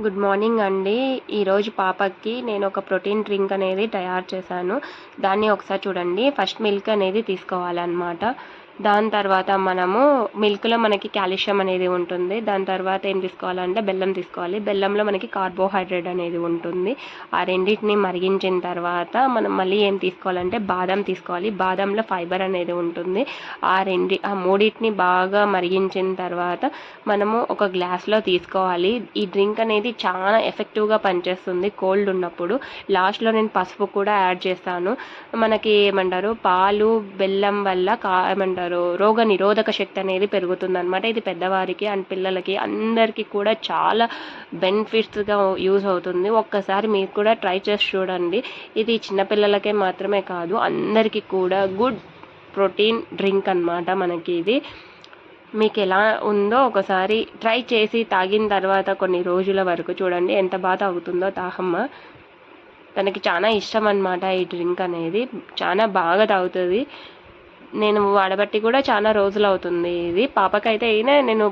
Good morning అండి. ఈరోజు పాపకి నేను ఒక ప్రోటీన్ డ్రింక్ అనేది తయారు చేశాను. దాన్ని ఒకసారి చూడండి. ఫస్ట్ మిల్క్ అనేది తీసుకోవాలన్నమాట. దాని తర్వాత మనము మిల్క్లో మనకి కాల్షియం అనేది ఉంటుంది. దాని తర్వాత ఏం తీసుకోవాలంటే బెల్లం తీసుకోవాలి. బెల్లంలో మనకి కార్బోహైడ్రేట్ అనేది ఉంటుంది. ఆ రెండింటిని మరిగించిన తర్వాత మనం మళ్ళీ ఏం తీసుకోవాలంటే బాదం తీసుకోవాలి. బాదంలో ఫైబర్ అనేది ఉంటుంది. ఆ మూడింటిని బాగా మరిగించిన తర్వాత మనము ఒక గ్లాస్లో తీసుకోవాలి. ఈ డ్రింక్ అనేది చాలా ఎఫెక్టివ్గా పనిచేస్తుంది కోల్డ్ ఉన్నప్పుడు. లాస్ట్లో నేను పసుపు కూడా యాడ్ చేస్తాను. మనకి ఏమంటారు పాలు బెల్లం వల్ల ఏమంటారు రోగ నిరోధక శక్తి అనేది పెరుగుతుంది అనమాట. ఇది పెద్దవారికి అండ్ పిల్లలకి అందరికీ కూడా చాలా బెనిఫిట్స్గా యూజ్ అవుతుంది. ఒక్కసారి మీరు కూడా ట్రై చేసి చూడండి. ఇది చిన్నపిల్లలకే మాత్రమే కాదు అందరికీ కూడా గుడ్ ప్రోటీన్ డ్రింక్ అన్నమాట. మనకి ఇది మీకు ఎలా ఉందో ఒకసారి ట్రై చేసి తాగిన తర్వాత కొన్ని రోజుల వరకు చూడండి ఎంత బాగా తాగుతుందో తాహమ్మ. తనకి చాలా ఇష్టం అన్నమాట ఈ డ్రింక్ అనేది. చాలా బాగా తాగుతుంది. నేను వాడబట్టి కూడా చాలా రోజులు అవుతుంది. ఇది పాపకైతే అయినా నేను